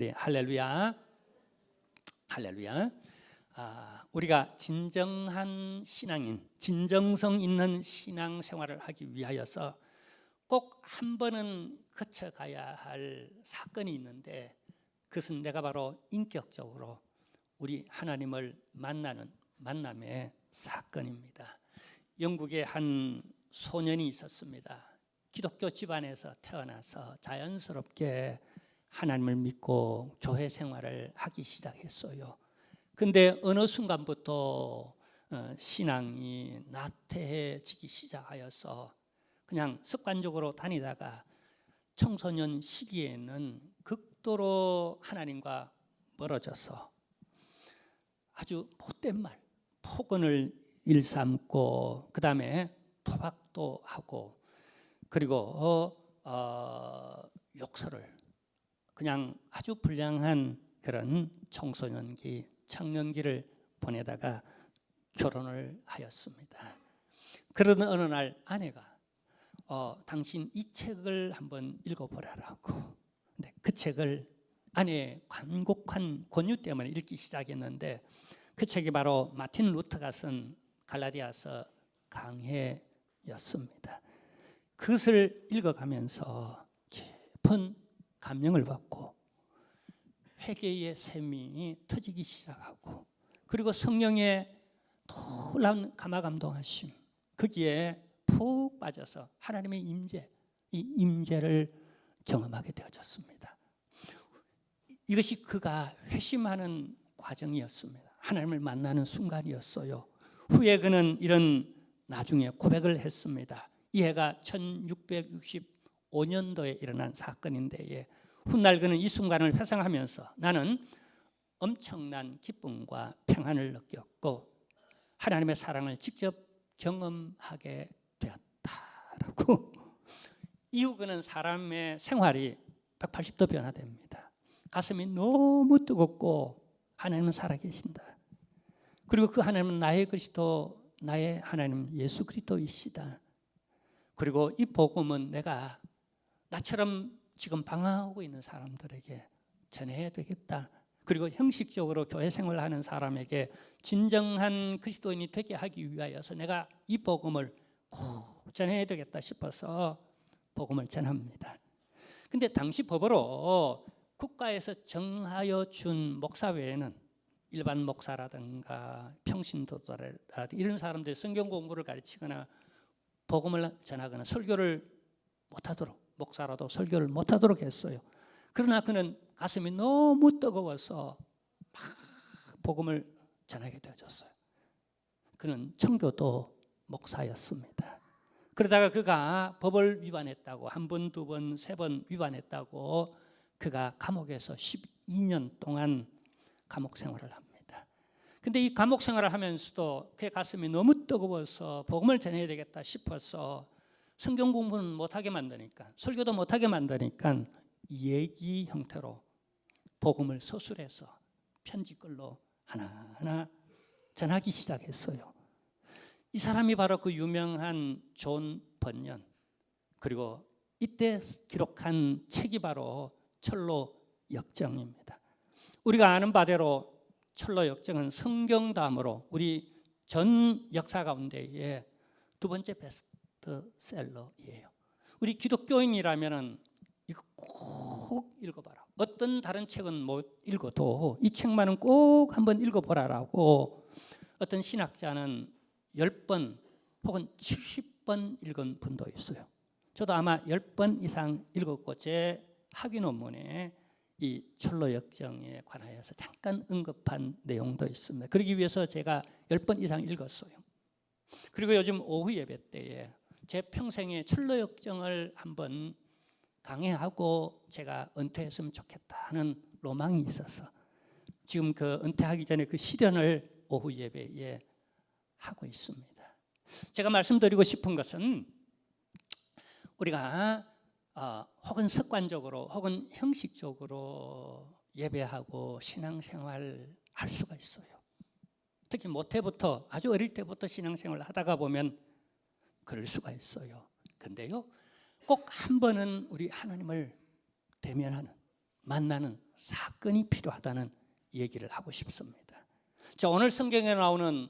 네, 할렐루야. 할렐루야. 우리가 진정한 신앙인, 진정성 있는 신앙생활을 하기 위하여서 꼭 한 번은 거쳐가야 할 사건이 있는데, 그것은 내가 바로 인격적으로 우리 하나님을 만나는 만남의 사건입니다. 영국에 한 소년이 있었습니다. 기독교 집안에서 태어나서 자연스럽게 하나님을 믿고 교회 생활을 하기 시작했어요. 근데 어느 순간부터 신앙이 나태해지기 시작하여서 그냥 습관적으로 다니다가 청소년 시기에는 극도로 하나님과 멀어져서 아주 못된 말, 폭언을 일삼고, 그 다음에 도박도 하고, 그리고 욕설을, 그냥 아주 불량한 그런 청소년기, 청년기를 보내다가 결혼을 하였습니다. 그러던 어느 날 아내가 당신 이 책을 한번 읽어보라라고. 네, 그 책을 아내의 간곡한 권유 때문에 읽기 시작했는데, 그 책이 바로 마틴 루터가 쓴 갈라디아서 강해였습니다. 그것을 읽어가면서 깊은 감명을 받고 회개의 샘이 터지기 시작하고, 그리고 성령의 놀라운 감화감동하심, 거기에 푹 빠져서 하나님의 임재, 이 임재를 경험하게 되어졌습니다. 이것이 그가 회심하는 과정이었습니다. 하나님을 만나는 순간이었어요. 후에 그는 이런 나중에 고백을 했습니다. 이 해가 1665년도에 일어난 사건인데, 훗날 그는 이 순간을 회상하면서 나는 엄청난 기쁨과 평안을 느꼈고 하나님의 사랑을 직접 경험하게 되었다라고. 이후 그는 사람의 생활이 180도 변화됩니다. 가슴이 너무 뜨겁고 하나님은 살아계신다. 그리고 그 하나님은 나의 그리스도, 나의 하나님 예수 그리스도이시다. 그리고 이 복음은 내가 나처럼 지금 방황하고 있는 사람들에게 전해야 되겠다. 그리고 형식적으로 교회 생활을 하는 사람에게 진정한 그리스도인이 되게 하기 위하여서 내가 이 복음을 꼭 전해야 되겠다 싶어서 복음을 전합니다. 근데 당시 법으로 국가에서 정하여 준 목사 외에는 일반 목사라든가 평신도라든가 이런 사람들이 성경 공부를 가르치거나 복음을 전하거나 설교를 못하도록, 목사라도 설교를 못하도록 했어요. 그러나 그는 가슴이 너무 뜨거워서 막 복음을 전하게 되어졌어요. 그는 청교도 목사였습니다. 그러다가 그가 법을 위반했다고, 한 번, 두 번, 세 번 위반했다고 그가 감옥에서 12년 동안 감옥 생활을 합니다. 근데 이 감옥 생활을 하면서도 그의 가슴이 너무 뜨거워서 복음을 전해야 되겠다 싶어서 성경 공부는 못하게 만드니까, 설교도 못하게 만드니까 얘기 형태로 복음을 서술해서 편지글로 하나하나 전하기 시작했어요. 이 사람이 바로 그 유명한 존 번연, 그리고 이때 기록한 책이 바로 철로 역정입니다. 우리가 아는 바대로 철로 역정은 성경 다음으로 우리 전 역사 가운데의 두 번째 베스트셀러예요. 우리 기독교인이라면 이거 꼭 읽어봐라. 어떤 다른 책은 못 읽어도 이 책만은 꼭 한번 읽어보라라고 어떤 신학자는 10번 혹은 70번 읽은 분도 있어요. 저도 아마 10번 이상 읽었고, 제 학위 논문에 이 철로 역정에 관하여서 잠깐 언급한 내용도 있습니다. 그러기 위해서 제가 10번 이상 읽었어요. 그리고 요즘 오후 예배 때에 제 평생에 철로 역정을 한번 강해하고 제가 은퇴했으면 좋겠다는 로망이 있어서 지금 그 은퇴하기 전에 그 실현을 오후 예배에 하고 있습니다. 제가 말씀드리고 싶은 것은 우리가 혹은 습관적으로 혹은 형식적으로 예배하고 신앙생활 할 수가 있어요. 특히 모태부터, 아주 어릴 때부터 신앙생활을 하다가 보면 그럴 수가 있어요. 근데요, 꼭 한 번은 우리 하나님을 대면하는, 만나는 사건이 필요하다는 얘기를 하고 싶습니다. 자, 오늘 성경에 나오는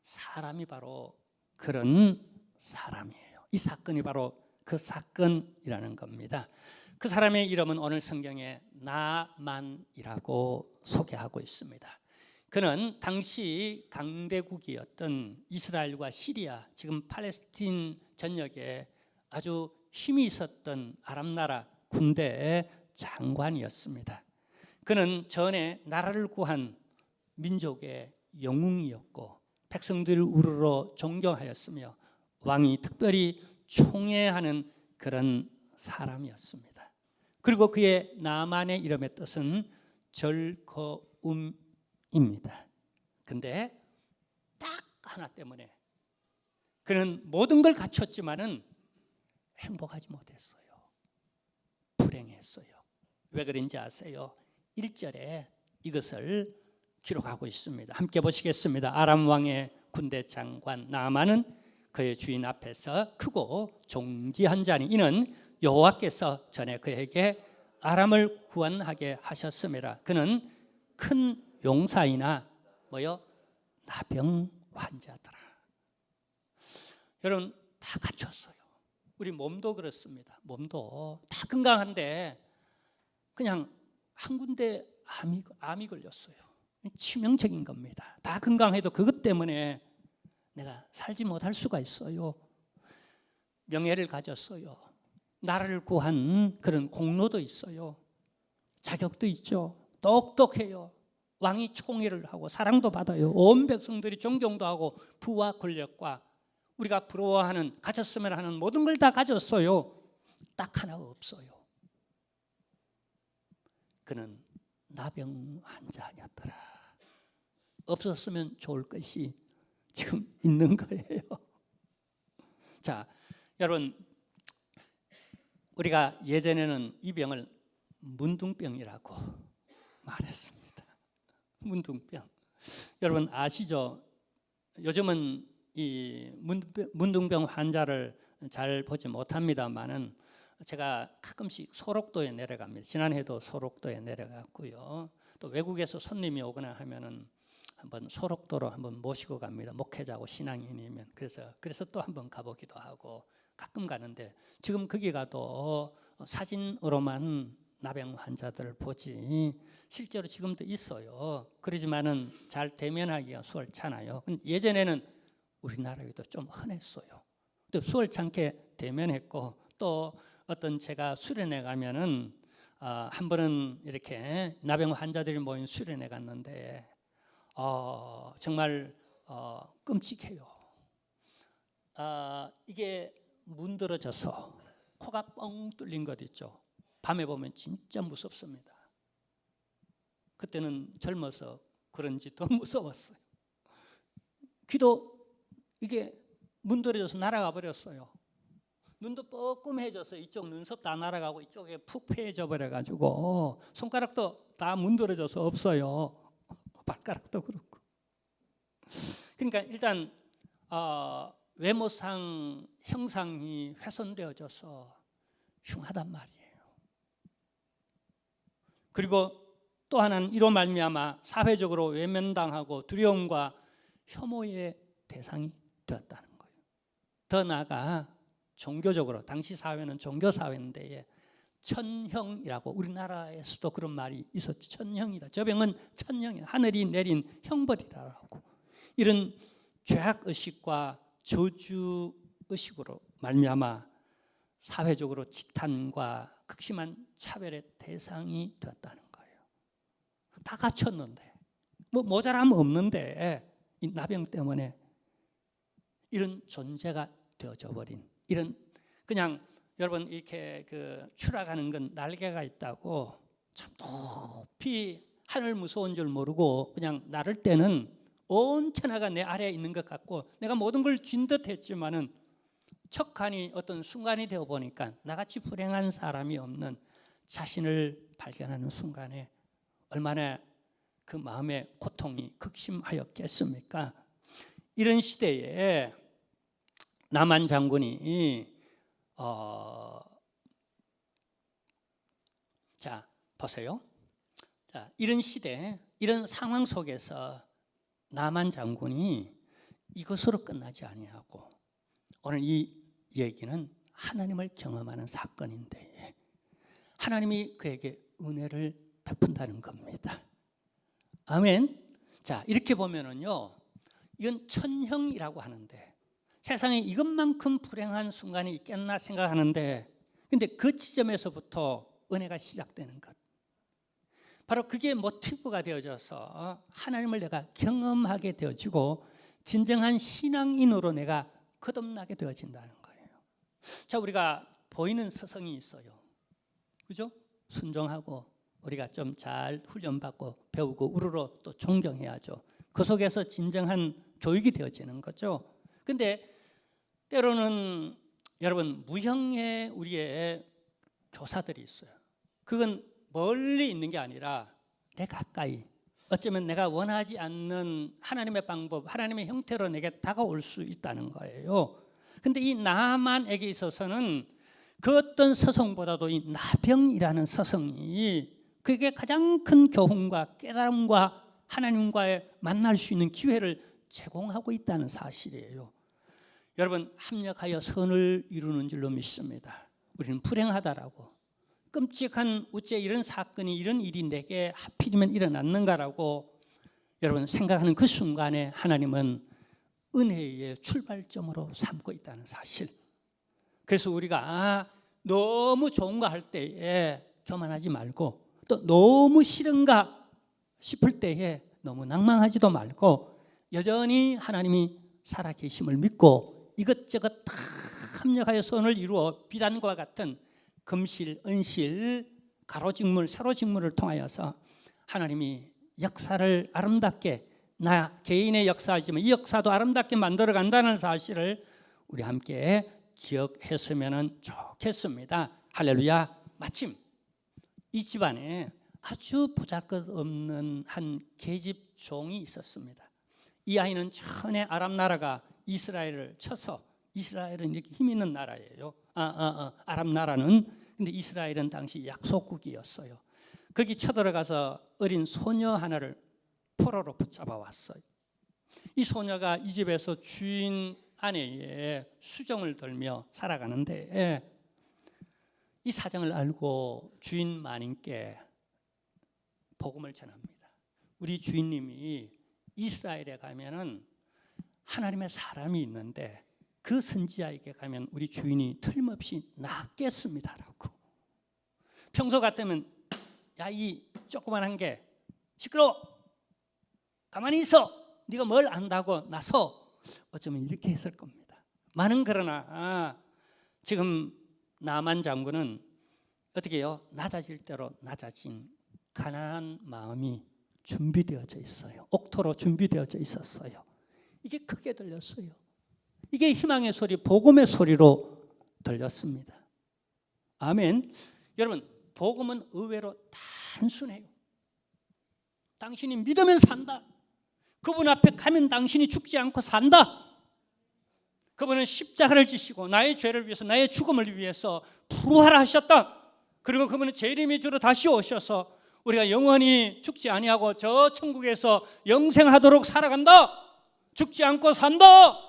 사람이 바로 그런 사람이에요. 이 사건이 바로 그 사건이라는 겁니다. 그 사람의 이름은 오늘 성경에 나만이라고 소개하고 있습니다. 그는 당시 강대국이었던 이스라엘과 시리아, 지금 팔레스틴 전역에 아주 힘이 있었던 아랍 나라 군대의 장관이었습니다. 그는 전에 나라를 구한 민족의 영웅이었고 백성들을 우러러 존경하였으며 왕이 특별히 총애하는 그런 사람이었습니다. 그리고 그의 나만의 이름의 뜻은 절거음입니다. 근데 딱 하나 때문에 그는 모든 걸 갖췄지만은 행복하지 못했어요. 불행했어요. 왜 그런지 아세요? 1절에 이것을 기록하고 있습니다. 함께 보시겠습니다. 아람 왕의 군대 장관 나만은 그의 주인 앞에서 크고 존귀한 자니 이는 여호와께서 전에 그에게 아람을 구원하게 하셨음이라. 그는 큰 용사이나 나병 환자더라. 여러분 다 갖췄어요. 우리 몸도 그렇습니다. 몸도 다 건강한데 그냥 한 군데 암이 걸렸어요. 치명적인 겁니다. 다 건강해도 그것 때문에 내가 살지 못할 수가 있어요. 명예를 가졌어요. 나라를 구한 그런 공로도 있어요. 자격도 있죠. 똑똑해요. 왕이 총애를 하고 사랑도 받아요. 온 백성들이 존경도 하고 부와 권력과 우리가 부러워하는 가졌으면 하는 모든 걸 다 가졌어요. 딱 하나가 없어요. 그는 나병 환자였더라. 없었으면 좋을 것이 지금 있는 거예요. 자, 여러분 우리가 예전에는 이 병을 문둥병이라고 말했습니다. 문둥병. 여러분 아시죠? 요즘은 이 문둥병 환자를 잘 보지 못합니다만은 제가 가끔씩 소록도에 내려갑니다. 지난해도 소록도에 내려갔고요. 또 외국에서 손님이 오거나 하면은 한번 소록도로 한번 모시고 갑니다. 목회자고 신앙인이면 그래서 또 한번 가보기도 하고 가끔 가는데 지금 거기 가도 사진으로만 나병 환자들을 보지 실제로 지금도 있어요. 그러지만은 잘 대면하기가 수월찮아요. 예전에는 우리나라에도 좀 흔했어요. 또 수월찮게 대면했고 또 어떤 제가 수련회 가면은 한 번은 이렇게 나병 환자들이 모인 수련회 갔는데 정말 끔찍해요. 이게 문드러져서 코가 뻥 뚫린 것 있죠. 밤에 보면 진짜 무섭습니다. 그때는 젊어서 그런지 더 무서웠어요. 귀도 이게 문드러져서 날아가 버렸어요. 눈도 뻐끔해져서 이쪽 눈썹 다 날아가고 이쪽에 푹 패해져 버려가지고 손가락도 다 문드러져서 없어요. 발가락도 그렇고. 그러니까 일단 외모상 형상이 훼손되어져서 흉하단 말이에요. 그리고 또 하나는 이로 말미암아 사회적으로 외면당하고 두려움과 혐오의 대상이 되었다는 거예요. 더 나아가 종교적으로 당시 사회는 종교 사회인데 천형이라고 우리나라에서도 그런 말이 있었죠. 천형이다. 저 병은 천형이다. 하늘이 내린 형벌이라고. 이런 죄악의식과 저주의식으로 말미암아 사회적으로 지탄과 극심한 차별의 대상이 되었다는 거예요. 다 갖췄는데 뭐 모자람 없는데 이 나병 때문에 이런 존재가 되어져 버린 이런 그냥 여러분 이렇게 추락하는 건 날개가 있다고 참 높이 하늘 무서운 줄 모르고 그냥 나를 때는 온 천하가 내 아래에 있는 것 같고 내가 모든 걸 쥔 듯 했지만은 척하니 어떤 순간이 되어 보니까 나같이 불행한 사람이 없는 자신을 발견하는 순간에 얼마나 그 마음의 고통이 극심하였겠습니까? 이런 시대에 나만 장군이 보세요. 자, 이런 시대, 이런 상황 속에서 나만 장군이 이것으로 끝나지 아니하고 오늘 이 얘기는 하나님을 경험하는 사건인데 하나님이 그에게 은혜를 베푼다는 겁니다. 아멘. 자, 이렇게 보면은요, 이건 천형이라고 하는데 세상에 이것만큼 불행한 순간이 있겠나 생각하는데, 근데 그 지점에서부터 은혜가 시작되는 것, 바로 그게 모티브가 되어져서 하나님을 내가 경험하게 되어지고 진정한 신앙인으로 내가 거듭나게 되어진다는 거예요. 자, 우리가 보이는 서성이 있어요. 그죠? 순종하고 우리가 좀 잘 훈련받고 배우고 우러러 또 존경해야죠. 그 속에서 진정한 교육이 되어지는 거죠. 근데 때로는 여러분 무형의 우리의 교사들이 있어요. 그건 멀리 있는 게 아니라 내 가까이, 어쩌면 내가 원하지 않는 하나님의 방법, 하나님의 형태로 내게 다가올 수 있다는 거예요. 근데 이 나만에게 있어서는 그 어떤 서성보다도 이 나병이라는 서성이 그게 가장 큰 교훈과 깨달음과 하나님과의 만날 수 있는 기회를 제공하고 있다는 사실이에요. 여러분, 합력하여 선을 이루는 줄로 믿습니다. 우리는 불행하다라고, 끔찍한 어째 이런 사건이, 이런 일이 내게 하필이면 일어났는가라고 여러분 생각하는 그 순간에 하나님은 은혜의 출발점으로 삼고 있다는 사실. 그래서 우리가 너무 좋은가 할 때에 교만하지 말고, 또 너무 싫은가 싶을 때에 너무 낭망하지도 말고 여전히 하나님이 살아계심을 믿고 이것저것 다 합력하여 선을 이루어 비단과 같은 금실, 은실, 가로직물, 세로직물을 통하여서 하나님이 역사를 아름답게, 나 개인의 역사이지만 이 역사도 아름답게 만들어 간다는 사실을 우리 함께 기억했으면 좋겠습니다. 할렐루야. 마침 이 집안에 아주 보잘것없는 한 계집 종이 있었습니다. 이 아이는 전에 아람 나라가 이스라엘을 쳐서, 이스라엘은 이렇게 힘 있는 나라예요. 아람 나라는. 근데 이스라엘은 당시 약소국이었어요. 거기 쳐들어가서 어린 소녀 하나를 포로로 붙잡아 왔어요. 이 소녀가 이 집에서 주인 아내의 수정을 들며 살아가는데 이 사정을 알고 주인 마님께 복음을 전합니다. 우리 주인님이 이스라엘에 가면은 하나님의 사람이 있는데 그 선지자에게 가면 우리 주인이 틀림없이 낫겠습니다라고. 평소 같으면 야, 이 조그만한 게 시끄러워, 가만히 있어, 네가 뭘 안다고 나서 어쩌면 이렇게 했을 겁니다. 많은 그러나 지금 나만 장군은 어떻게 해요? 낮아질 대로 낮아진 가난한 마음이 준비되어져 있어요. 옥토로 준비되어져 있었어요. 이게 크게 들렸어요. 이게 희망의 소리, 복음의 소리로 들렸습니다. 아멘. 여러분, 복음은 의외로 단순해요. 당신이 믿으면 산다. 그분 앞에 가면 당신이 죽지 않고 산다. 그분은 십자가를 지시고 나의 죄를 위해서, 나의 죽음을 위해서 부활하셨다. 그리고 그분은 재림의 주로 다시 오셔서 우리가 영원히 죽지 아니하고 저 천국에서 영생하도록 살아간다. 죽지 않고 산다.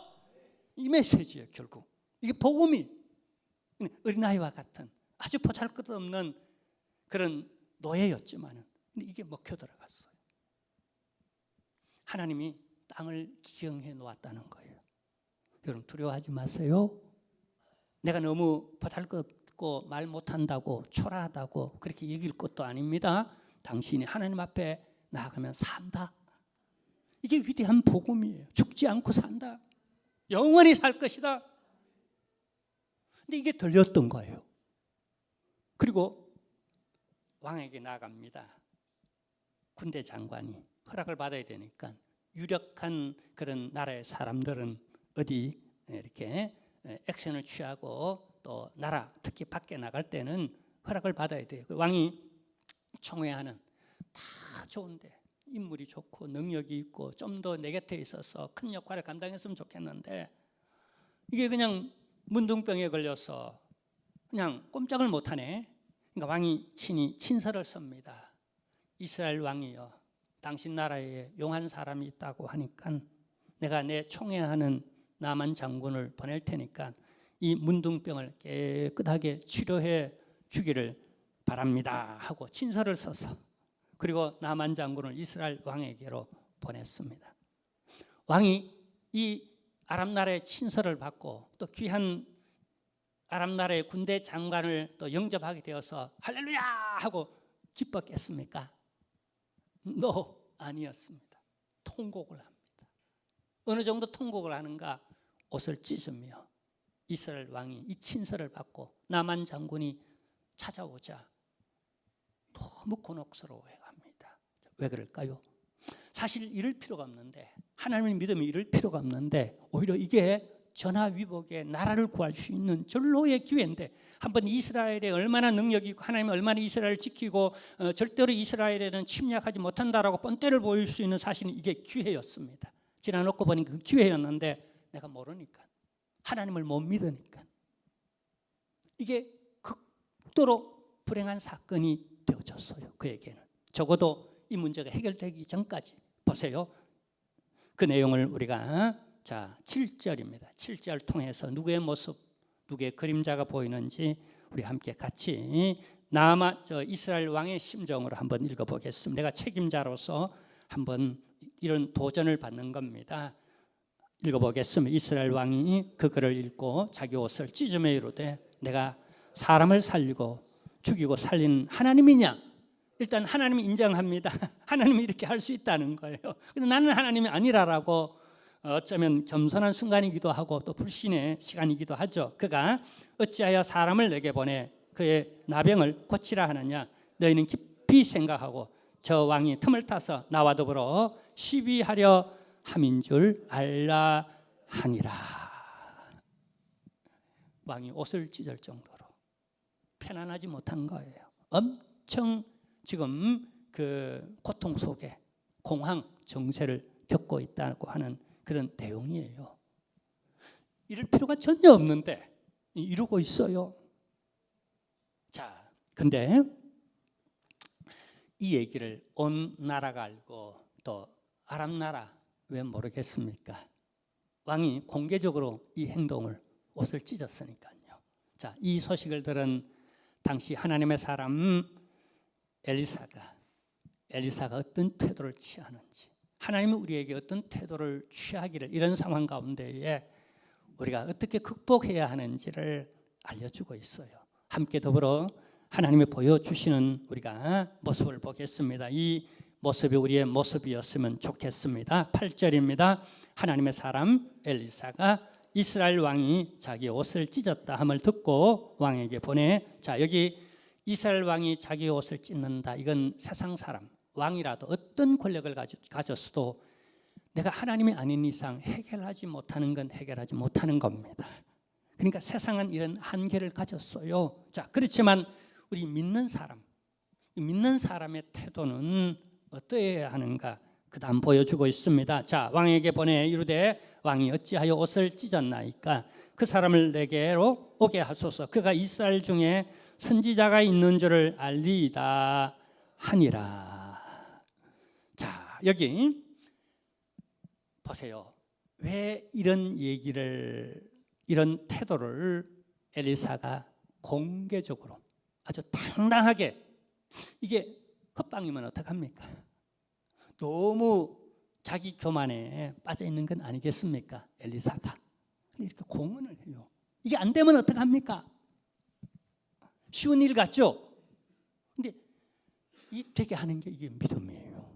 이 메시지예요. 결국 이게 복음이 어린아이와 같은 아주 보잘것없는 그런 노예였지만 이게 먹혀 들어갔어요. 하나님이 땅을 기경해 놓았다는 거예요. 여러분, 두려워하지 마세요. 내가 너무 보잘것없고 말 못한다고, 초라하다고 그렇게 얘기할 것도 아닙니다. 당신이 하나님 앞에 나아가면 산다. 이게 위대한 복음이에요. 죽지 않고 산다. 영원히 살 것이다. 근데 이게 들렸던 거예요. 그리고 왕에게 나아갑니다. 군대 장관이 허락을 받아야 되니까 유력한 그런 나라의 사람들은 어디 이렇게 액션을 취하고 또 나라, 특히 밖에 나갈 때는 허락을 받아야 돼요. 왕이 총회하는 다 좋은데 인물이 좋고 능력이 있고 좀 더 내 곁에 있어서 큰 역할을 감당했으면 좋겠는데 이게 그냥 문둥병에 걸려서 그냥 꼼짝을 못하네. 그러니까 왕이 친히 친서를 씁니다. 이스라엘 왕이여, 당신 나라에 용한 사람이 있다고 하니까 내가 내 총애하는 나만 장군을 보낼 테니까 이 문둥병을 깨끗하게 치료해 주기를 바랍니다 하고 친서를 써서 그리고 나만 장군을 이스라엘 왕에게로 보냈습니다. 왕이 이 아람 나라의 친서를 받고 또 귀한 아람 나라의 군대 장관을 또 영접하게 되어서 할렐루야 하고 기뻤겠습니까? 아니었습니다. 통곡을 합니다. 어느 정도 통곡을 하는가? 옷을 찢으며 이스라엘 왕이 이 친서를 받고 나만 장군이 찾아오자 너무 곤혹스러워합니다. 왜 그럴까요? 사실 이럴 필요가 없는데, 하나님을 믿으면 이럴 필요가 없는데 오히려 이게 전화위복에 나라를 구할 수 있는 절로의 기회인데, 한번 이스라엘에 얼마나 능력이 있고 하나님이 얼마나 이스라엘을 지키고 절대로 이스라엘에는 침략하지 못한다라고 뻔때를 보일 수 있는 사실은 이게 기회였습니다. 지나놓고 보니 그 기회였는데 내가 모르니까, 하나님을 못 믿으니까 이게 극도로 불행한 사건이 되어졌어요. 그에게는 적어도 이 문제가 해결되기 전까지. 보세요, 그 내용을 우리가 7절입니다. 7절 통해서 누구의 모습, 누구의 그림자가 보이는지 우리 함께 같이 이스라엘 왕의 심정으로 한번 읽어보겠습니다. 내가 책임자로서 한번 이런 도전을 받는 겁니다. 읽어보겠습니다. 이스라엘 왕이 그 글을 읽고 자기 옷을 찢으며 이르되 내가 사람을 살리고 죽이고 살린 하나님이냐? 일단 하나님이 인정합니다. 하나님이 이렇게 할 수 있다는 거예요. 근데 나는 하나님이 아니라라고 어쩌면 겸손한 순간이기도 하고 또 불신의 시간이기도 하죠. 그가 어찌하여 사람을 내게 보내 그의 나병을 고치라 하느냐? 너희는 깊이 생각하고 저 왕이 틈을 타서 나와 더불어 시비하려 함인 줄 알라 하니라. 왕이 옷을 찢을 정도로 편안하지 못한 거예요. 엄청 지금 그 고통 속에 공황 정세를 겪고 있다고 하는 그런 내용이에요. 이럴 필요가 전혀 없는데 이러고 있어요. 자, 근데 이 얘기를 온 나라가 알고 또 아람 나라 왜 모르겠습니까? 왕이 공개적으로 이 행동을 옷을 찢었으니까요. 자, 이 소식을 들은 당시 하나님의 사람 엘리사가 어떤 태도를 취하는지, 하나님은 우리에게 어떤 태도를 취하기를 이런 상황 가운데에 우리가 어떻게 극복해야 하는지를 알려주고 있어요. 함께 더불어 하나님이 보여주시는 우리가 모습을 보겠습니다. 이 모습이 우리의 모습이었으면 좋겠습니다. 8절입니다. 하나님의 사람 엘리사가 이스라엘 왕이 자기 옷을 찢었다 함을 듣고 왕에게 보내. 자, 여기 이스라엘 왕이 자기 옷을 찢는다. 이건 세상 사람, 왕이라도 어떤 권력을 가졌어도 내가 하나님이 아닌 이상 해결하지 못하는 건 해결하지 못하는 겁니다. 그러니까 세상은 이런 한계를 가졌어요. 자, 그렇지만 우리 믿는 사람의 태도는 어떠해야 하는가? 그 다음 보여주고 있습니다. 자, 왕에게 보내 이르되 왕이 어찌하여 옷을 찢었나이까? 그 사람을 내게로 오게 하소서. 그가 이스라엘 중에 선지자가 있는 줄을 알리이다 하니라. 자, 여기 보세요. 왜 이런 이런 태도를 엘리사가 공개적으로 아주 당당하게, 이게 헛방이면 어떡합니까? 너무 자기 교만에 빠져 있는 건 아니겠습니까? 엘리사가 이렇게 공언을 해요. 이게 안 되면 어떡합니까? 쉬운 일 같죠? 근데 이 되게 하는 게 이게 믿음이에요.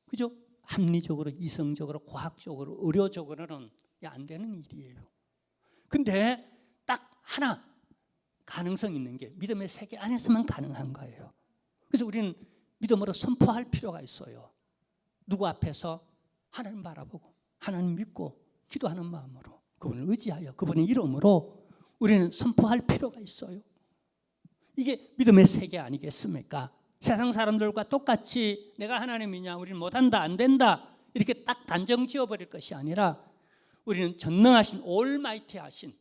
그죠? 합리적으로, 이성적으로, 과학적으로, 의료적으로는 안 되는 일이에요. 근데 딱 하나 가능성 있는 게 믿음의 세계 안에서만 가능한 거예요. 그래서 우리는 믿음으로 선포할 필요가 있어요. 누구 앞에서 하나님 바라보고 하나님 믿고 기도하는 마음으로, 그분을 의지하여 그분의 이름으로 우리는 선포할 필요가 있어요. 이게 믿음의 세계 아니겠습니까? 세상 사람들과 똑같이 내가 하나님이냐, 우리는 못한다, 안 된다 이렇게 딱 단정 지어버릴 것이 아니라 우리는 전능하신 올마이티 하신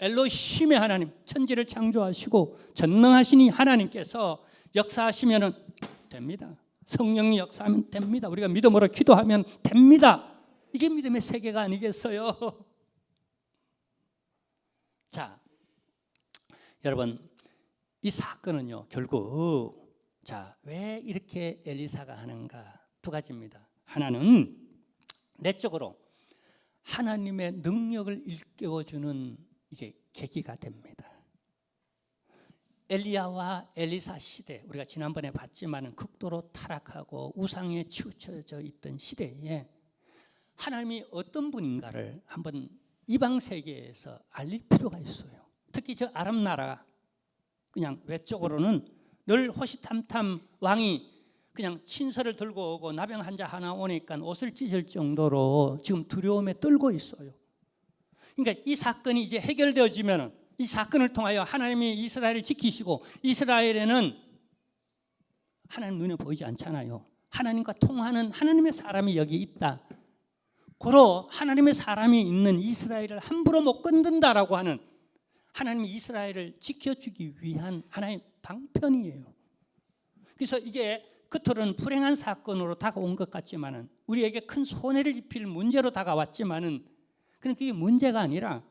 엘로힘의 하나님, 천지를 창조하시고 전능하신 이 하나님께서 역사하시면 됩니다. 성령이 역사하면 됩니다. 우리가 믿음으로 기도하면 됩니다. 이게 믿음의 세계가 아니겠어요? 자, 여러분, 이 사건은요, 결국 왜 이렇게 엘리사가 하는가? 두 가지입니다. 하나는 내적으로 하나님의 능력을 일깨워주는 이게 계기가 됩니다. 엘리야와 엘리사 시대, 우리가 지난번에 봤지만 극도로 타락하고 우상에 치우쳐져 있던 시대에 하나님이 어떤 분인가를 한번 이방 세계에서 알릴 필요가 있어요. 특히 저 아람 나라, 그냥 외적으로는 늘 호시탐탐 왕이 그냥 친서를 들고 오고 나병 환자 하나 오니까 옷을 찢을 정도로 지금 두려움에 떨고 있어요. 그러니까 이 사건이 이제 해결되어지면 이 사건을 통하여 하나님이 이스라엘을 지키시고, 이스라엘에는 하나님 눈에 보이지 않잖아요. 하나님과 통하는 하나님의 사람이 여기 있다. 고로 하나님의 사람이 있는 이스라엘을 함부로 못 건든다라고 하는, 하나님이 이스라엘을 지켜주기 위한 하나의 방편이에요. 그래서 이게 겉으로는 불행한 사건으로 다가온 것 같지만은, 우리에게 큰 손해를 입힐 문제로 다가왔지만은, 그런 그게 문제가 아니라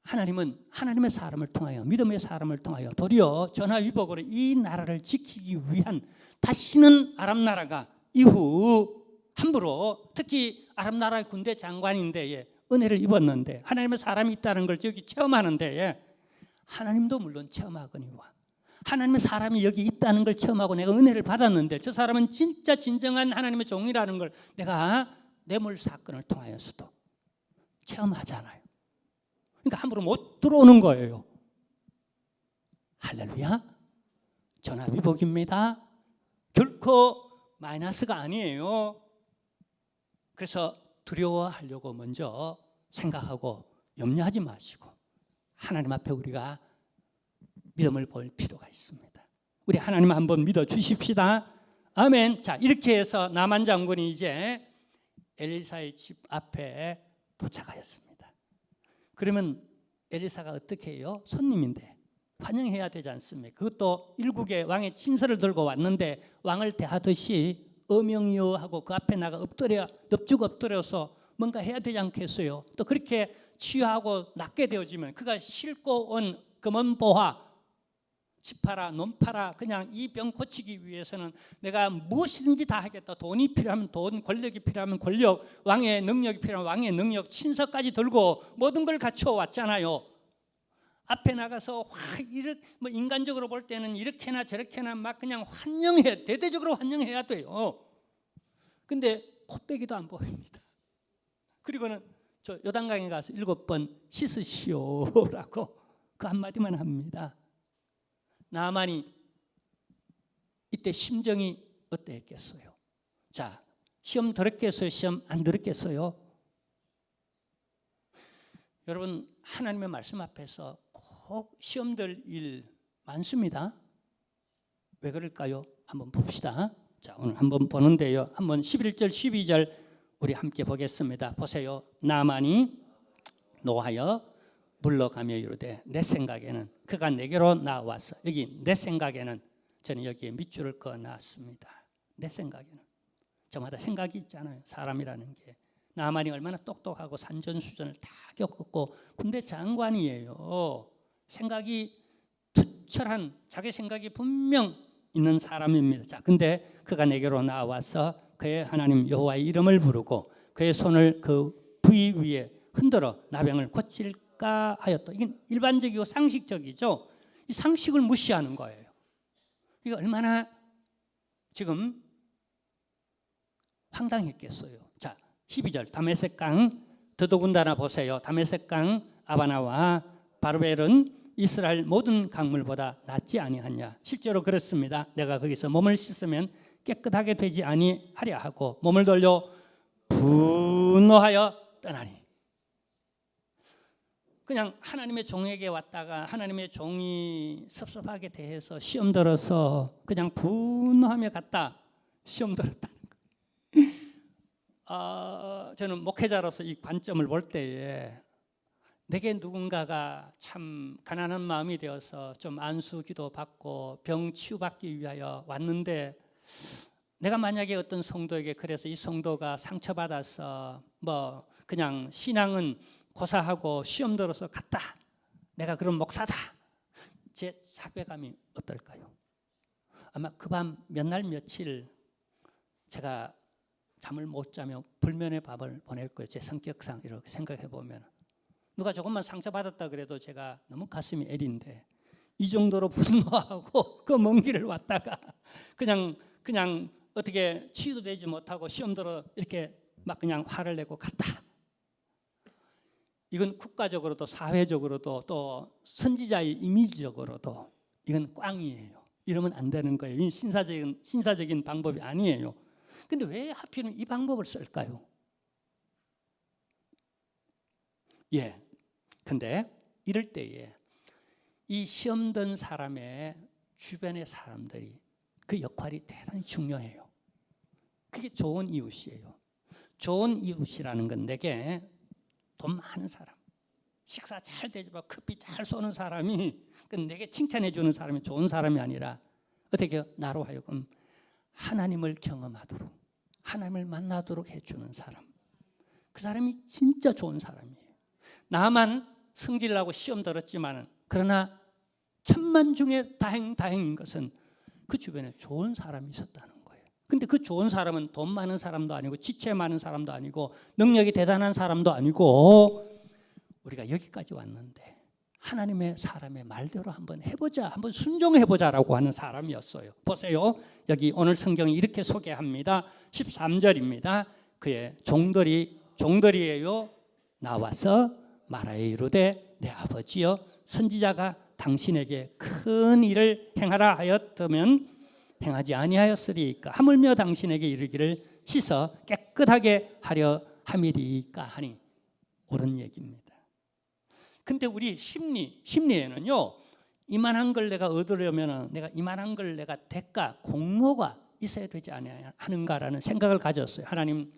하나님은 하나님의 사람을 통하여, 믿음의 사람을 통하여 도리어 전화위복으로 이 나라를 지키기 위한, 다시는 아람 나라가 이후 함부로, 특히 아람 나라의 군대 장관인데 은혜를 입었는데 하나님의 사람이 있다는 걸 여기 체험하는데, 하나님도 물론 체험하거니와 하나님의 사람이 여기 있다는 걸 체험하고 내가 은혜를 받았는데, 저 사람은 진짜 진정한 하나님의 종이라는 걸 내가 뇌물 사건을 통하여서도 체험하잖아요. 그러니까 함부로 못 들어오는 거예요. 할렐루야. 전화위복입니다. 결코 마이너스가 아니에요. 그래서 두려워하려고 먼저 생각하고 염려하지 마시고 하나님 앞에 우리가 믿음을 볼 필요가 있습니다. 우리 하나님 한번 믿어 주십시다. 아멘. 자, 이렇게 해서 나만 장군이 이제 엘리사의 집 앞에 도착하였습니다. 그러면 엘리사가 어떻게 해요? 손님인데 환영해야 되지 않습니까? 그것도 일국의 왕의 친서를 들고 왔는데 왕을 대하듯이 어명이요 하고 그 앞에 나가 넙죽 엎드려서 뭔가 해야 되지 않겠어요? 또 그렇게 취하고 낫게 되어지면 그가 싣고 온 금은보화, 지파라 논파라, 그냥 이 병 고치기 위해서는 내가 무엇이든지 다 하겠다. 돈이 필요하면 돈, 권력이 필요하면 권력, 왕의 능력이 필요하면 왕의 능력, 친서까지 들고 모든 걸 갖춰 왔잖아요. 앞에 나가서 뭐 인간적으로 볼 때는 이렇게나 저렇게나 막 그냥 환영해, 대대적으로 환영해야 돼요. 근데 코빼기도 안 보입니다. 그리고는 저 요단강에 가서 7번 씻으시오라고 그 한마디만 합니다. 나만이 이때 심정이 어땠겠어요? 자, 시험 들었겠어요? 시험 안 들었겠어요? 여러분, 하나님의 말씀 앞에서 꼭 시험 들 일 많습니다. 왜 그럴까요? 한번 봅시다. 자, 오늘 한번 보는데요. 한번 11절 12절 우리 함께 보겠습니다. 보세요. 나만이 노하여 물러가며 이르되 내 생각에는 그가 내게로 나왔어. 여기 내 생각에는 저는 여기에 밑줄을 그어놨습니다. 내 생각에는 저마다 생각이 있잖아요. 사람이라는 게. 나만이 얼마나 똑똑하고 산전수전을 다 겪었고 군대 장관이에요. 생각이 투철한, 자기 생각이 분명 있는 사람입니다. 자, 근데 그가 내게로 나와서 그의 하나님 여호와의 이름을 부르고 그의 손을 그 부위 위에 흔들어 나병을 고칠까 하였다. 이게 일반적이고 상식적이죠. 이 상식을 무시하는 거예요. 이거 얼마나 지금 황당했겠어요. 자, 12절 다메섹 강 더더군다나 보세요. 다메섹 강 아바나와 바르벨은 이스라엘 모든 강물보다 낫지 아니하냐. 실제로 그렇습니다. 내가 거기서 몸을 씻으면 깨끗하게 되지 아니하랴 하고 몸을 돌려 분노하여 떠나니. 그냥 하나님의 종에게 왔다가 하나님의 종이 섭섭하게 대해서 시험 들어서 그냥 분노하며 갔다. 시험 들었다는 거예요. 저는 목회자로서 이 관점을 볼 때에 내게 누군가가 참 가난한 마음이 되어서 좀 안수 기도 받고 병 치유받기 위하여 왔는데, 내가 만약에 어떤 성도에게 그래서 이 성도가 상처받아서 뭐 그냥 신앙은 고사하고 시험 들어서 갔다, 내가 그런 목사다, 제 자괴감이 어떨까요? 아마 그 밤 몇 날 며칠 제가 잠을 못 자며 불면의 밤을 보낼 거예요. 제 성격상 이렇게 생각해 보면, 누가 조금만 상처받았다 그래도 제가 너무 가슴이 애린데, 이 정도로 분노하고 그 먼 길을 왔다가 그냥 어떻게 치유도 되지 못하고 시험 들어 이렇게 막 그냥 화를 내고 갔다. 이건 국가적으로도 사회적으로도 또 선지자의 이미지적으로도 이건 꽝이에요. 이러면 안 되는 거예요. 이 신사적인 방법이 아니에요. 근데 왜 하필은 이 방법을 쓸까요? 예. 근데 이럴 때에 이 시험 든 사람의 주변의 사람들이 그 역할이 대단히 중요해요. 그게 좋은 이웃이에요. 좋은 이웃이라는 건 내게 돈 많은 사람, 식사 잘 대접하고 커피 잘 쏘는 사람이, 내게 칭찬해 주는 사람이 좋은 사람이 아니라 어떻게 나로 하여금 하나님을 경험하도록, 하나님을 만나도록 해주는 사람, 그 사람이 진짜 좋은 사람이에요. 나만 성질나고 시험 들었지만, 그러나 천만 중에 다행인 것은 그 주변에 좋은 사람이 있었다는 거예요. 근데 그 좋은 사람은 돈 많은 사람도 아니고 지체 많은 사람도 아니고 능력이 대단한 사람도 아니고, 우리가 여기까지 왔는데 하나님의 사람의 말대로 한번 해보자, 한번 순종해보자라고 하는 사람이었어요. 보세요. 여기 오늘 성경이 이렇게 소개합니다. 13절입니다. 그의 종들이에요 나와서 말하여 이르되, 내 아버지여, 선지자가 당신에게 큰 일을 행하라 하였다면 행하지 아니하였으리이까. 하물며 당신에게 이르기를 씻어 깨끗하게 하려 함이리이까 하니. 옳은 얘기입니다. 근데 우리 심리에는요, 이만한 걸 내가 얻으려면 내가 이만한 걸 내가 대가, 공로가 있어야 되지 않는가라는 생각을 가졌어요. 하나님,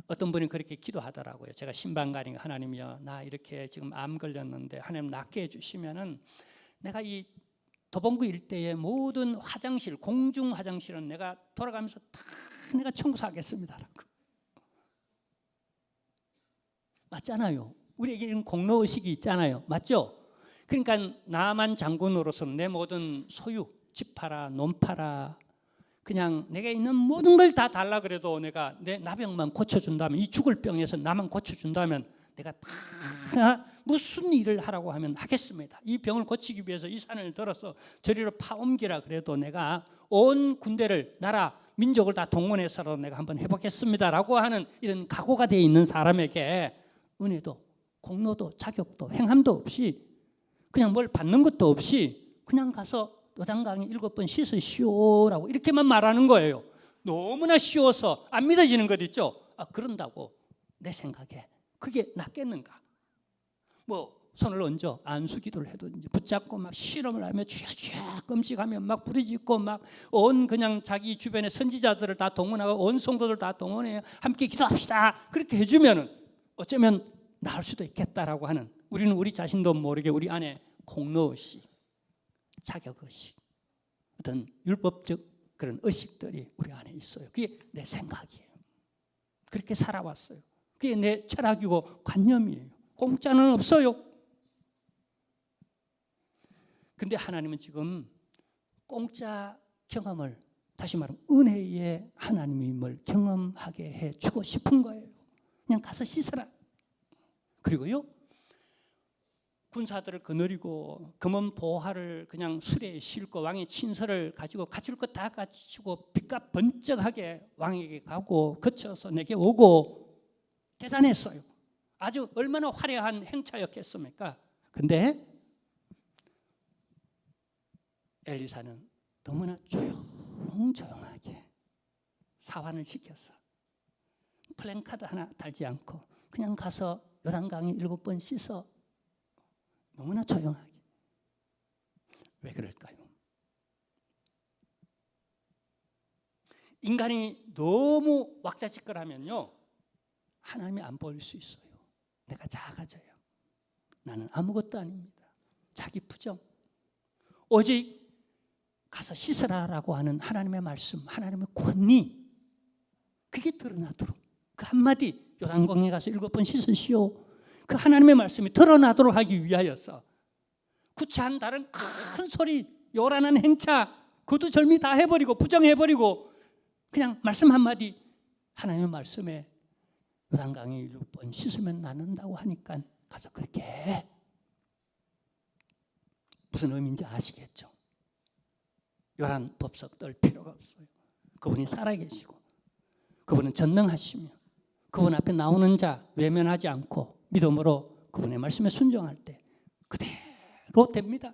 어떤 분이 그렇게 기도하더라고요. 제가 신방가니까, 하나님이여, 나 이렇게 지금 암 걸렸는데 하나님 낫게 해주시면은 내가 이 도봉구 일대의 모든 화장실, 공중 화장실은 내가 돌아가면서 다 내가 청소하겠습니다라고. 맞잖아요. 우리에게 이런 공로의식이 있잖아요. 맞죠? 그러니까 나만 장군으로서는 내 모든 소유, 집 팔아, 논 팔아, 그냥 내게 있는 모든 걸 다 달라 그래도 내가 내 나병만 고쳐준다면, 이 죽을 병에서 나만 고쳐준다면 내가 다 무슨 일을 하라고 하면 하겠습니다. 이 병을 고치기 위해서 이 산을 들어서 저리로 파옮기라 그래도 내가 온 군대를, 나라, 민족을 다 동원해서라도 내가 한번 해보겠습니다라고 하는 이런 각오가 되어 있는 사람에게 은혜도 공로도 자격도 행함도 없이, 그냥 뭘 받는 것도 없이 그냥 가서 요단강에 7번 씻으시오라고 이렇게만 말하는 거예요. 너무나 쉬워서 안 믿어지는 것 있죠. 그런다고 내 생각에 그게 낫겠는가? 뭐 손을 얹어 안수 기도를 해도 이제 붙잡고 막 실험을 하며 주야 끔찍하며 막 부르짖고 막 온 그냥 자기 주변의 선지자들을 다 동원하고 온 성도들 다 동원해 함께 기도합시다. 그렇게 해주면은 어쩌면 나을 수도 있겠다라고 하는, 우리는 우리 자신도 모르게 우리 안에 공로의식, 자격의식, 어떤 율법적 그런 의식들이 우리 안에 있어요. 그게 내 생각이에요. 그렇게 살아왔어요. 그게 내 철학이고 관념이에요. 공짜는 없어요. 근데 하나님은 지금 공짜 경험을, 다시 말하면 은혜의 하나님임을 경험하게 해주고 싶은 거예요. 그냥 가서 씻어라. 그리고요, 군사들을 거느리고 금은 보화를 그냥 수레에 싣고 왕의 친서를 가지고 갖출 것 다 갖추고 빚값 번쩍하게 왕에게 가고 거쳐서 내게 오고, 대단했어요. 아주 얼마나 화려한 행차였겠습니까? 근데 엘리사는 너무나 조용하게 사환을 시켜서 플랜카드 하나 달지 않고 그냥 가서 요단강에 7번 씻어. 너무나 조용하게. 왜 그럴까요? 인간이 너무 왁자지껄하면요, 하나님이 안 보일 수 있어요. 내가 작아져요. 나는 아무것도 아닙니다. 자기 부정. 오직 가서 씻으라라고 하는 하나님의 말씀, 하나님의 권위, 그게 드러나도록 그 한마디, 요단강에 가서 7번 씻으시오, 그 하나님의 말씀이 드러나도록 하기 위하여서 구차한 다른 큰 소리, 요란한 행차, 거두절미 다 해버리고 부정해버리고 그냥 말씀 한마디, 하나님의 말씀에 요단강에 7번 씻으면 낫는다고 하니까 가서 그렇게 해. 무슨 의미인지 아시겠죠? 요란 법석 떨 필요가 없어요. 그분이 살아계시고 그분은 전능하시며 그분 앞에 나오는 자 외면하지 않고 믿음으로 그분의 말씀에 순종할 때 그대로 됩니다.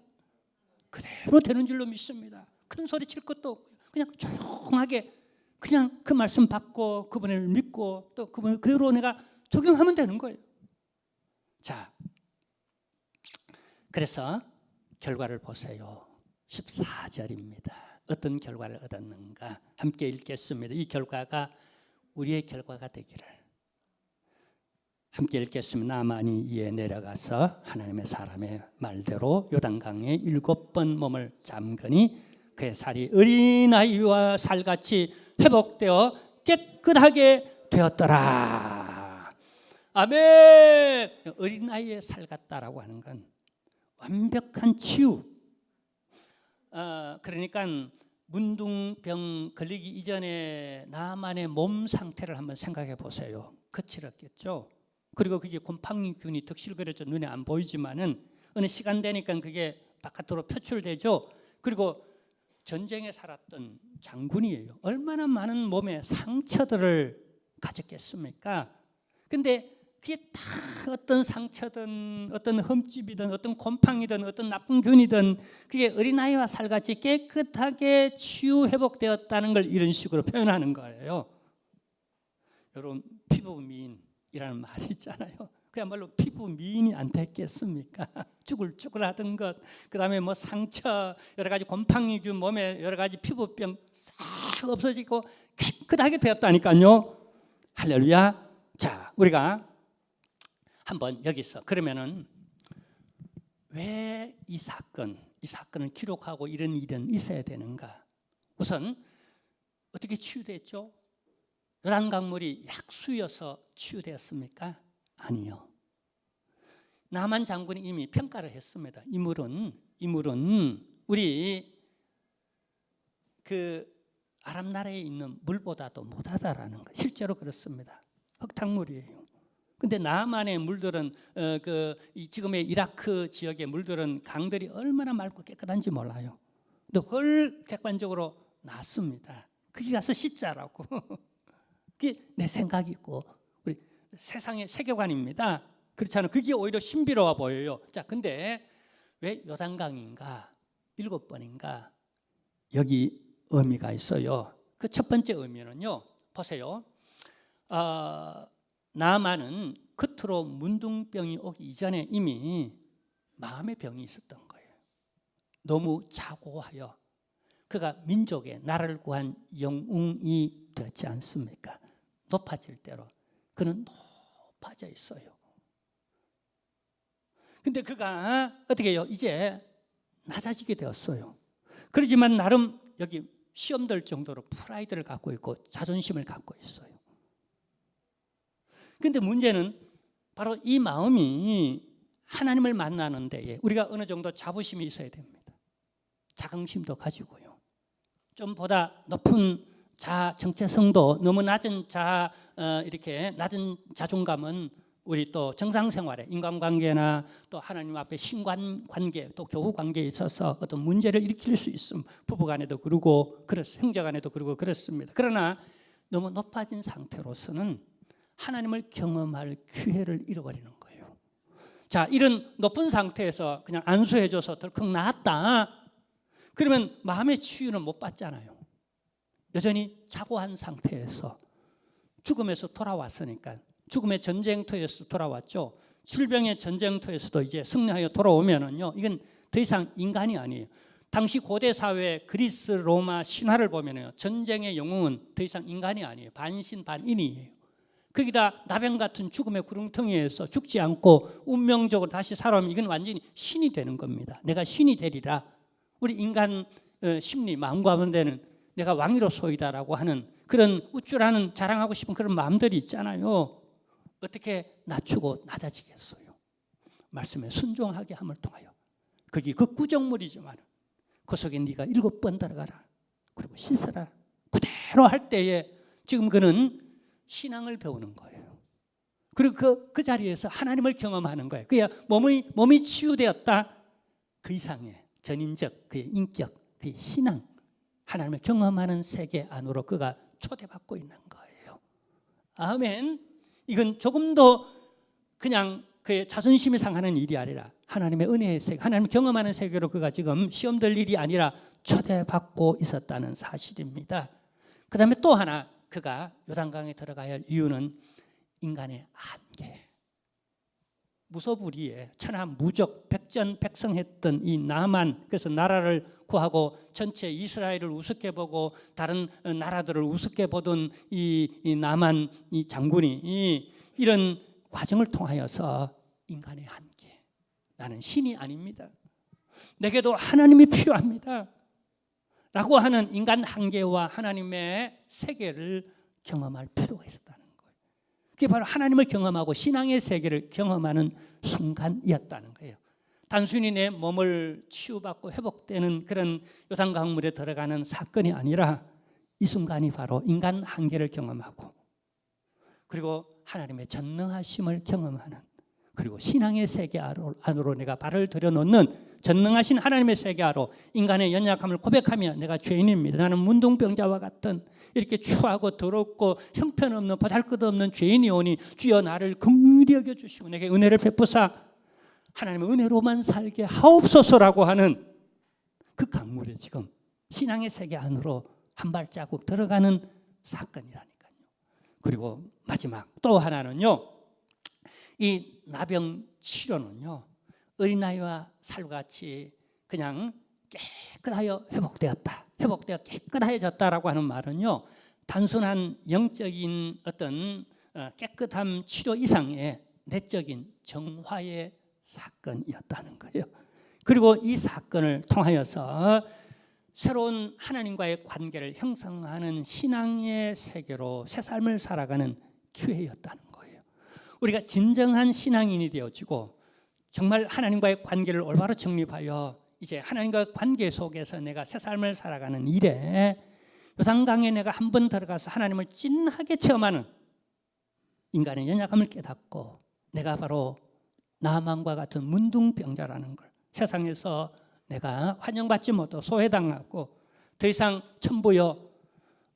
그대로 되는 줄로 믿습니다. 큰 소리 칠 것도 없고요. 그냥 조용하게 그냥 그 말씀 받고 그분을 믿고 또 그분 그대로 내가 적용하면 되는 거예요. 자, 그래서 결과를 보세요. 14절입니다. 어떤 결과를 얻었는가 함께 읽겠습니다. 이 결과가 우리의 결과가 되기를. 함께 읽겠습니다. 나만이 이에 내려가서 하나님의 사람의 말대로 요단강에 7번 몸을 잠그니 그의 살이 어린아이와 살같이 회복되어 깨끗하게 되었더라. 아멘. 어린아이의 살 같다라고 하는 건 완벽한 치유. 그러니까 문둥병 걸리기 이전에 나만의 몸 상태를 한번 생각해 보세요. 거칠었겠죠. 그리고 그게 곰팡이균이 덕실거려져 눈에 안 보이지만은 어느 시간 되니까 그게 바깥으로 표출되죠. 그리고 전쟁에 살았던 장군이에요. 얼마나 많은 몸에 상처들을 가졌겠습니까? 근데 그게 다 어떤 상처든 어떤 흠집이든 어떤 곰팡이든 어떤 나쁜 균이든 그게 어린아이와 살같이 깨끗하게 치유 회복되었다는 걸 이런 식으로 표현하는 거예요. 여러분 피부 미인이라는 말이 있잖아요. 그야말로 피부 미인이 안 됐겠습니까? 쭈글쭈글하던 것, 그 다음에 뭐 상처, 여러 가지 곰팡이균, 몸에 여러 가지 피부병 싹 없어지고 깨끗하게 되었다니까요. 할렐루야. 자, 우리가 한번 여기서 그러면은 왜 이 사건을 기록하고 이런 일은 있어야 되는가? 우선 어떻게 치유됐죠? 요단강물이 약수여서 치유되었습니까? 아니요. 나만 장군이 이미 평가를 했습니다. 이 물은 우리 그 아람 나라에 있는 물보다도 못하다라는 거. 실제로 그렇습니다. 흙탕물이에요. 근데 남한의 물들은 지금의 이라크 지역의 물들은 강들이 얼마나 맑고 깨끗한지 몰라요. 근데 헐 객관적으로 낫습니다. 거기 가서 씻자라고. 그게 내 생각이고 우리 세상의 세계관입니다. 그렇잖아요. 그게 오히려 신비로워 보여요. 자, 근데 왜 요단강인가 7번인가 여기 의미가 있어요. 그 첫 번째 의미는요. 보세요. 나만은 겉으로 문둥병이 오기 이전에 이미 마음의 병이 있었던 거예요. 너무 자고하여 그가 민족의 나라를 구한 영웅이 되었지 않습니까? 높아질 대로 그는 높아져 있어요. 근데 그가 어떻게 해요? 이제 낮아지게 되었어요. 그렇지만 나름 여기 시험 들 정도로 프라이드를 갖고 있고 자존심을 갖고 있어요. 근데 문제는 바로 이 마음이 하나님을 만나는 데에 우리가 어느 정도 자부심이 있어야 됩니다. 자긍심도 가지고요. 좀 보다 높은 자아 정체성도 너무 낮은 이렇게 낮은 자존감은 우리 또 정상생활에 인간관계나 또 하나님 앞에 신관관계 또 교우관계에 있어서 어떤 문제를 일으킬 수 있음. 부부간에도 그러고 형제간에도 그러고 그렇습니다. 그러나 너무 높아진 상태로서는 하나님을 경험할 기회를 잃어버리는 거예요. 자, 이런 높은 상태에서 그냥 안수해줘서 덜컥 나았다. 그러면 마음의 치유는 못 받잖아요. 여전히 자고한 상태에서 죽음에서 돌아왔으니까 죽음의 전쟁터에서 돌아왔죠. 질병의 전쟁터에서도 이제 승리하여 돌아오면은요, 이건 더 이상 인간이 아니에요. 당시 고대 사회 그리스 로마 신화를 보면요, 전쟁의 영웅은 더 이상 인간이 아니에요. 반신 반인이에요. 거기다 나병 같은 죽음의 구렁텅이에서 죽지 않고 운명적으로 다시 살아오면 이건 완전히 신이 되는 겁니다. 내가 신이 되리라. 우리 인간 심리, 마음과 가운데는 내가 왕이로소이다라고 하는 그런 우쭐하는 자랑하고 싶은 그런 마음들이 있잖아요. 어떻게 낮추고 낮아지겠어요? 말씀에 순종하게 함을 통하여. 거기 그 구정물이지만 그 속에 네가 7번 들어가라. 그리고 씻어라. 그대로 할 때에 지금 그는 신앙을 배우는 거예요. 그리고 그 자리에서 하나님을 경험하는 거예요. 그야 몸이 치유되었다. 그 이상의 전인적 그의 인격, 그의 신앙, 하나님을 경험하는 세계 안으로 그가 초대받고 있는 거예요. 아멘. 이건 조금도 그냥 그의 자존심이 상하는 일이 아니라 하나님의 은혜의 세계, 하나님을 경험하는 세계로 그가 지금 시험 될 일이 아니라 초대받고 있었다는 사실입니다. 그 다음에 또 하나 그가 요단강에 들어가야 할 이유는 인간의 한계. 무소불위에 천하무적 백전백승했던 이 나만, 그래서 나라를 구하고 전체 이스라엘을 우습게 보고 다른 나라들을 우습게 보던 이 나만 이 장군이 이런 과정을 통하여서 인간의 한계, 나는 신이 아닙니다, 내게도 하나님이 필요합니다 라고 하는 인간 한계와 하나님의 세계를 경험할 필요가 있었다는 거예요. 그게 바로 하나님을 경험하고 신앙의 세계를 경험하는 순간이었다는 거예요. 단순히 내 몸을 치유받고 회복되는 그런 요단강물에 들어가는 사건이 아니라 이 순간이 바로 인간 한계를 경험하고 그리고 하나님의 전능하심을 경험하는, 그리고 신앙의 세계 안으로 내가 발을 들여놓는 전능하신 하나님의 세계 안으로 인간의 연약함을 고백하며 내가 죄인입니다, 나는 문둥병자와 같은 이렇게 추하고 더럽고 형편없는 보잘것없는 죄인이오니 주여 나를 긍휼히 여겨주시고 내게 은혜를 베푸사 하나님의 은혜로만 살게 하옵소서라고 하는 그 강물에 지금 신앙의 세계 안으로 한 발자국 들어가는 사건이라니까요. 그리고 마지막 또 하나는요, 이 나병 치료는요 어린아이와 살같이 그냥 깨끗하여 회복되었다, 회복되어 깨끗해졌다라고 하는 말은요 단순한 영적인 어떤 깨끗함 치료 이상의 내적인 정화의 사건이었다는 거예요. 그리고 이 사건을 통하여서 새로운 하나님과의 관계를 형성하는 신앙의 세계로 새 삶을 살아가는 기회였다는 거예요. 우리가 진정한 신앙인이 되어지고 정말 하나님과의 관계를 올바로 정립하여 이제 하나님과의 관계 속에서 내가 새 삶을 살아가는 일에 요단강에 내가 한번 들어가서 하나님을 진하게 체험하는 인간의 연약함을 깨닫고 내가 바로 나만과 같은 문둥병자라는 걸, 세상에서 내가 환영받지 못하고 소외당하고 더 이상 천부여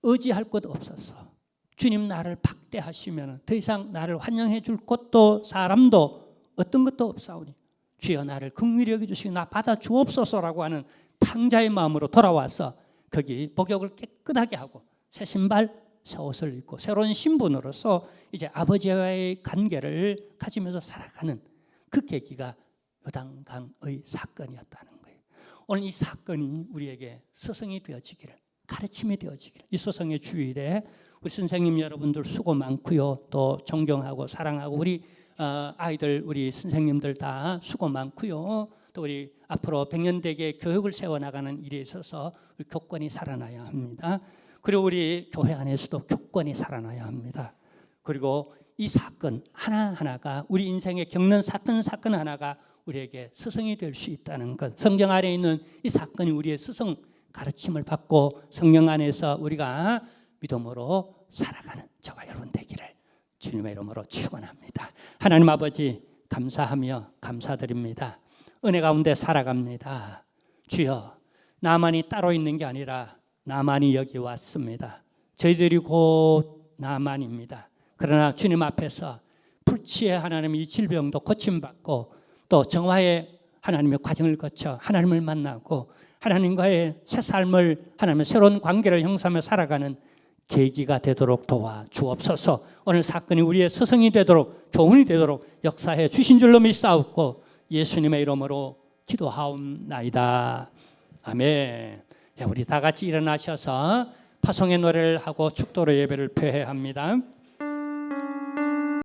의지할 것 없어서 주님 나를 박대하시면 더 이상 나를 환영해 줄 곳도 사람도 어떤 것도 없사오니 주여 나를 긍휼히 여겨주시고 나 받아 주옵소서라고 하는 탕자의 마음으로 돌아와서 거기 목욕을 깨끗하게 하고 새 신발 새 옷을 입고 새로운 신분으로서 이제 아버지와의 관계를 가지면서 살아가는 그 계기가 요단강의 사건이었다는 거예요. 오늘 이 사건이 우리에게 스승이 되어지기를, 가르침이 되어지기를, 이 스승의 주일에 우리 선생님 여러분들 수고 많고요, 또 존경하고 사랑하고 우리 아이들 우리 선생님들 다 수고 많고요, 또 우리 앞으로 백년대계 교육을 세워나가는 일에 있어서 우리 교권이 살아나야 합니다. 그리고 우리 교회 안에서도 교권이 살아나야 합니다. 그리고 이 사건 하나하나가 우리 인생에 겪는 사건 하나가 우리에게 스승이 될 수 있다는 것, 성경 안에 있는 이 사건이 우리의 스승 가르침을 받고 성령 안에서 우리가 믿음으로 살아가는 저와 여러분 되기를 주님의 이름으로 축원합니다. 하나님 아버지 감사하며 감사드립니다. 은혜 가운데 살아갑니다. 주여 나만이 따로 있는 게 아니라 나만이 여기 왔습니다. 저희들이 곧 나만입니다. 그러나 주님 앞에서 불치의 하나님의 이 질병도 고침받고 또 정화의 하나님의 과정을 거쳐 하나님을 만나고 하나님과의 새 삶을, 하나님의 새로운 관계를 형성하며 살아가는 계기가 되도록 도와 주옵소서. 오늘 사건이 우리의 스승이 되도록, 교훈이 되도록 역사해 주신 줄로 믿사옵고 예수님의 이름으로 기도하옵나이다. 아멘. 우리 다 같이 일어나셔서 파송의 노래를 하고 축도로 예배를 표해야 합니다.